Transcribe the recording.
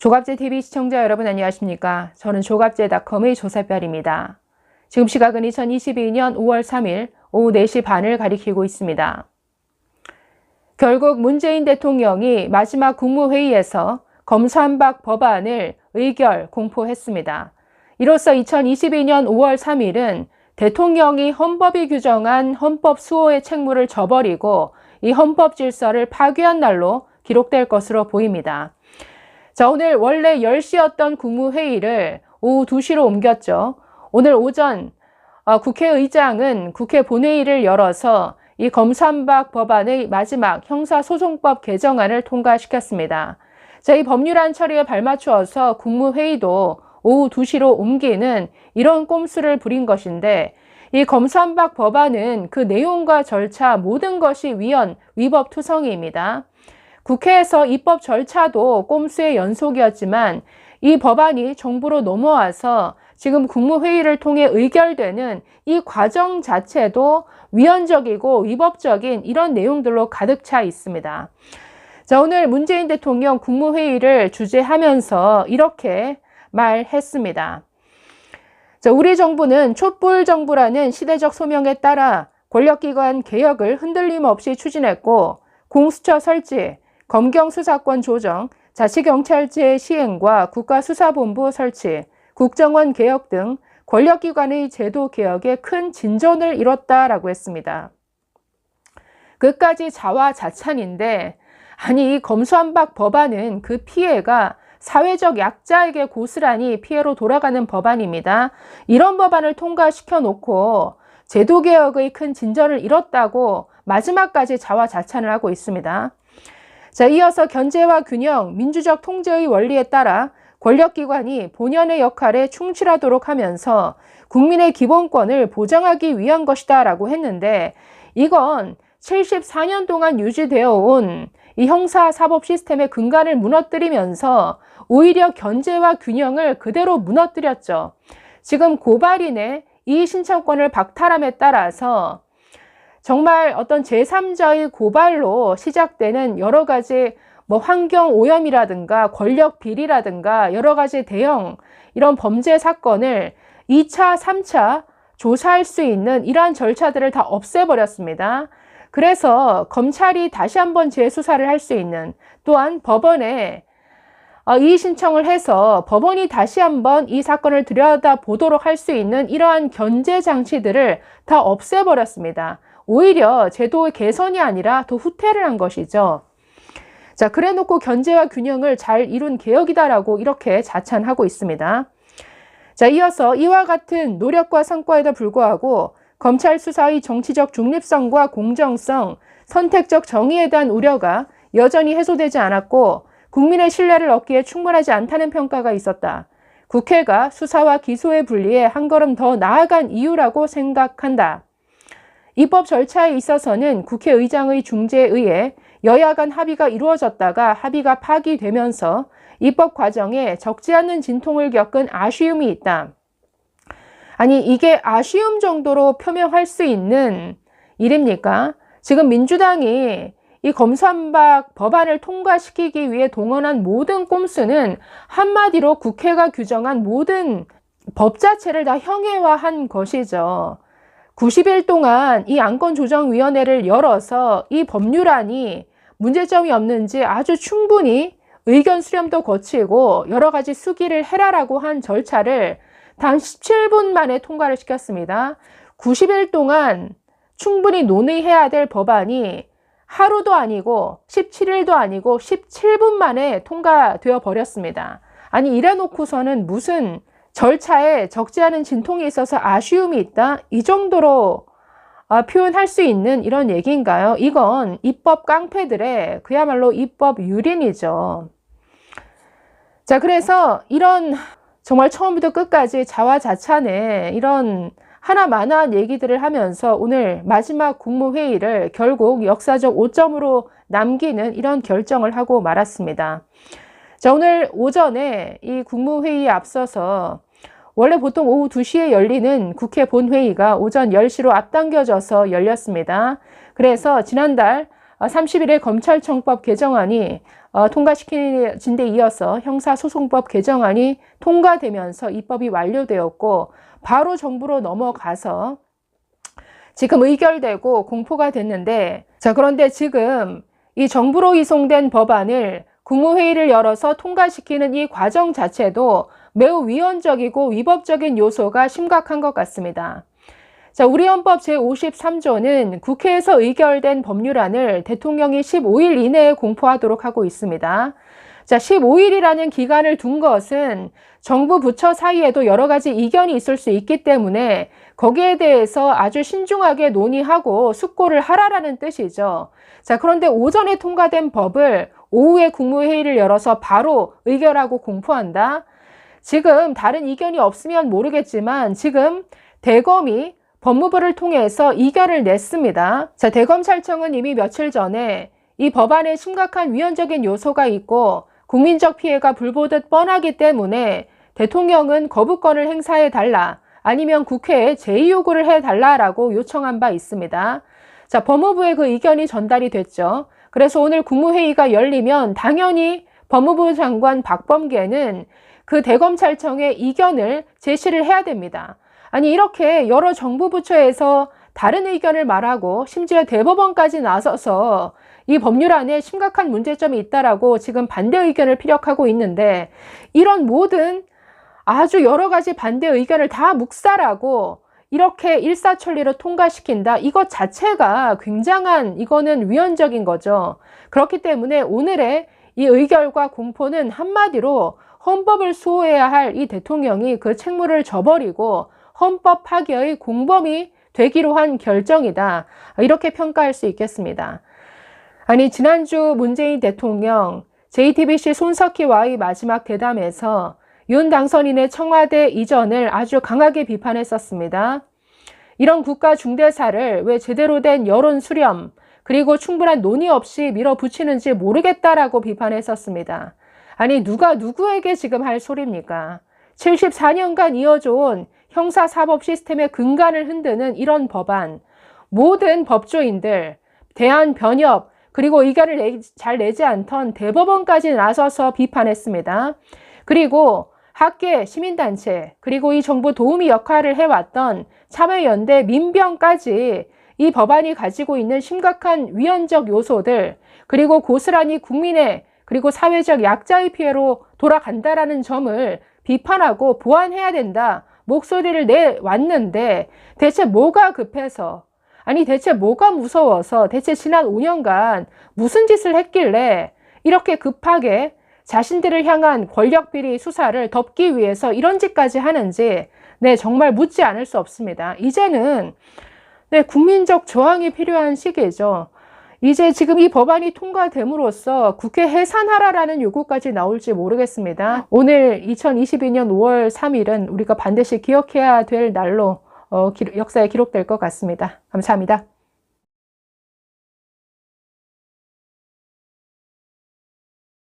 조갑제TV 시청자 여러분 안녕하십니까? 저는 조갑제닷컴의 조사별입니다. 지금 시각은 2022년 5월 3일 오후 4시 반을 가리키고 있습니다. 결국 문재인 대통령이 마지막 국무회의에서 검수완박 법안을 의결 공포했습니다. 이로써 2022년 5월 3일은 대통령이 헌법이 규정한 헌법 수호의 책무를 저버리고 이 헌법 질서를 파괴한 날로 기록될 것으로 보입니다. 자, 오늘 원래 10시였던 국무회의를 오후 2시로 옮겼죠. 오늘 오전 국회의장은 국회 본회의를 열어서 이 검수완박 법안의 마지막 형사소송법 개정안을 통과시켰습니다. 자, 이 법률안 처리에 발맞추어서 국무회의도 오후 2시로 옮기는 이런 꼼수를 부린 것인데, 이 검수완박 법안은 그 내용과 절차 모든 것이 위법 투성이입니다. 국회에서 입법 절차도 꼼수의 연속이었지만 이 법안이 정부로 넘어와서 지금 국무회의를 통해 의결되는 이 과정 자체도 위헌적이고 위법적인 이런 내용들로 가득 차 있습니다. 자, 오늘 문재인 대통령 국무회의를 주재하면서 이렇게 말했습니다. 자, 우리 정부는 촛불 정부라는 시대적 소명에 따라 권력기관 개혁을 흔들림 없이 추진했고, 공수처 설치, 검경수사권 조정, 자치경찰제 시행과 국가수사본부 설치, 국정원 개혁 등 권력기관의 제도 개혁에 큰 진전을 이뤘다라고 했습니다. 끝까지 자화자찬인데, 아니 이 검수완박 법안은 그 피해가 사회적 약자에게 고스란히 피해로 돌아가는 법안입니다. 이런 법안을 통과시켜 놓고 제도개혁의 큰 진전을 이뤘다고 마지막까지 자화자찬을 하고 있습니다. 자, 이어서 견제와 균형, 민주적 통제의 원리에 따라 권력기관이 본연의 역할에 충실하도록 하면서 국민의 기본권을 보장하기 위한 것이다 라고 했는데, 이건 74년 동안 유지되어 온 이 형사사법 시스템의 근간을 무너뜨리면서 오히려 견제와 균형을 그대로 무너뜨렸죠. 지금 고발인의 이의 신청권을 박탈함에 따라서 정말 어떤 제3자의 고발로 시작되는 여러 가지 환경 오염이라든가 권력 비리라든가 여러 가지 대형 이런 범죄 사건을 2차, 3차 조사할 수 있는 이러한 절차들을 다 없애버렸습니다. 그래서 검찰이 다시 한번 재수사를 할 수 있는, 또한 법원에 이의 신청을 해서 법원이 다시 한번 이 사건을 들여다보도록 할 수 있는 이러한 견제 장치들을 다 없애버렸습니다. 오히려 제도의 개선이 아니라 더 후퇴를 한 것이죠. 자, 그래놓고 견제와 균형을 잘 이룬 개혁이다라고 이렇게 자찬하고 있습니다. 자, 이어서 이와 같은 노력과 성과에도 불구하고 검찰 수사의 정치적 중립성과 공정성, 선택적 정의에 대한 우려가 여전히 해소되지 않았고 국민의 신뢰를 얻기에 충분하지 않다는 평가가 있었다. 국회가 수사와 기소의 분리에 한 걸음 더 나아간 이유라고 생각한다. 입법 절차에 있어서는 국회의장의 중재에 의해 여야 간 합의가 이루어졌다가 합의가 파기되면서 입법 과정에 적지 않은 진통을 겪은 아쉬움이 있다. 아니 이게 아쉬움 정도로 표명할 수 있는 일입니까? 지금 민주당이 이 검수완박 법안을 통과시키기 위해 동원한 모든 꼼수는 한마디로 국회가 규정한 모든 법 자체를 다 형해화한 것이죠. 90일 동안 이 안건조정위원회를 열어서 이 법률안이 문제점이 없는지 아주 충분히 의견 수렴도 거치고 여러 가지 수기를 해라라고 한 절차를 단 17분 만에 통과를 시켰습니다. 90일 동안 충분히 논의해야 될 법안이 하루도 아니고 17일도 아니고 17분 만에 통과되어 버렸습니다. 아니 이래 놓고서는 무슨 절차에 적지 않은 진통이 있어서 아쉬움이 있다? 이 정도로 표현할 수 있는 이런 얘기인가요? 이건 입법 깡패들의 그야말로 입법 유린이죠. 자, 그래서 이런 정말 처음부터 끝까지 자화자찬의 이런 하나마나한 얘기들을 하면서 오늘 마지막 국무회의를 결국 역사적 오점으로 남기는 이런 결정을 하고 말았습니다. 자, 오늘 오전에 이 국무회의에 앞서서 원래 보통 오후 2시에 열리는 국회 본회의가 오전 10시로 앞당겨져서 열렸습니다. 그래서 지난달 30일에 검찰청법 개정안이 통과시킨 데 이어서 형사소송법 개정안이 통과되면서 입법이 완료되었고 바로 정부로 넘어가서 지금 의결되고 공포가 됐는데, 자, 그런데 지금 이 정부로 이송된 법안을 국무회의를 열어서 통과시키는 이 과정 자체도 매우 위헌적이고 위법적인 요소가 심각한 것 같습니다. 자, 우리 헌법 제53조는 국회에서 의결된 법률안을 대통령이 15일 이내에 공포하도록 하고 있습니다. 자, 15일이라는 기간을 둔 것은 정부 부처 사이에도 여러 가지 이견이 있을 수 있기 때문에 거기에 대해서 아주 신중하게 논의하고 숙고를 하라라는 뜻이죠. 자, 그런데 오전에 통과된 법을 오후에 국무회의를 열어서 바로 의결하고 공포한다? 지금 다른 이견이 없으면 모르겠지만 지금 대검이 법무부를 통해서 이견을 냈습니다. 자, 대검찰청은 이미 며칠 전에 이 법안에 심각한 위헌적인 요소가 있고 국민적 피해가 불보듯 뻔하기 때문에 대통령은 거부권을 행사해달라, 아니면 국회에 제의요구를 해달라라고 요청한 바 있습니다. 자, 법무부에 그 의견이 전달이 됐죠. 그래서 오늘 국무회의가 열리면 당연히 법무부 장관 박범계는 그 대검찰청의 이견을 제시를 해야 됩니다. 아니, 이렇게 여러 정부 부처에서 다른 의견을 말하고 심지어 대법원까지 나서서 이 법률안에 심각한 문제점이 있다라고 지금 반대 의견을 피력하고 있는데, 이런 모든 아주 여러 가지 반대 의견을 다 묵살하고 이렇게 일사천리로 통과시킨다? 이것 자체가 굉장한, 이거는 위헌적인 거죠. 그렇기 때문에 오늘의 이 의결과 공포는 한마디로 헌법을 수호해야 할 이 대통령이 그 책무를 져버리고 헌법 파괴의 공범이 되기로 한 결정이다, 이렇게 평가할 수 있겠습니다. 아니, 지난주 문재인 대통령 JTBC 손석희와의 마지막 대담에서 윤 당선인의 청와대 이전을 아주 강하게 비판했었습니다. 이런 국가 중대사를 왜 제대로 된 여론 수렴 그리고 충분한 논의 없이 밀어붙이는지 모르겠다라고 비판했었습니다. 아니, 누가 누구에게 지금 할 소리입니까? 74년간 이어져온 형사사법 시스템의 근간을 흔드는 이런 법안, 모든 법조인들, 대한변협, 그리고 의견을 잘 내지 않던 대법원까지 나서서 비판했습니다. 그리고 학계, 시민단체, 그리고 이 정부 도우미 역할을 해왔던 참여연대, 민병까지 이 법안이 가지고 있는 심각한 위헌적 요소들, 그리고 고스란히 국민의 그리고 사회적 약자의 피해로 돌아간다라는 점을 비판하고 보완해야 된다, 목소리를 내왔는데 대체 뭐가 급해서, 아니 대체 뭐가 무서워서, 대체 지난 5년간 무슨 짓을 했길래 이렇게 급하게 자신들을 향한 권력비리 수사를 덮기 위해서 이런 짓까지 하는지, 네, 정말 묻지 않을 수 없습니다. 이제는 네, 국민적 저항이 필요한 시기죠. 이제 지금 이 법안이 통과됨으로써 국회 해산하라라는 요구까지 나올지 모르겠습니다. 오늘 2022년 5월 3일은 우리가 반드시 기억해야 될 날로 역사에 기록될 것 같습니다. 감사합니다.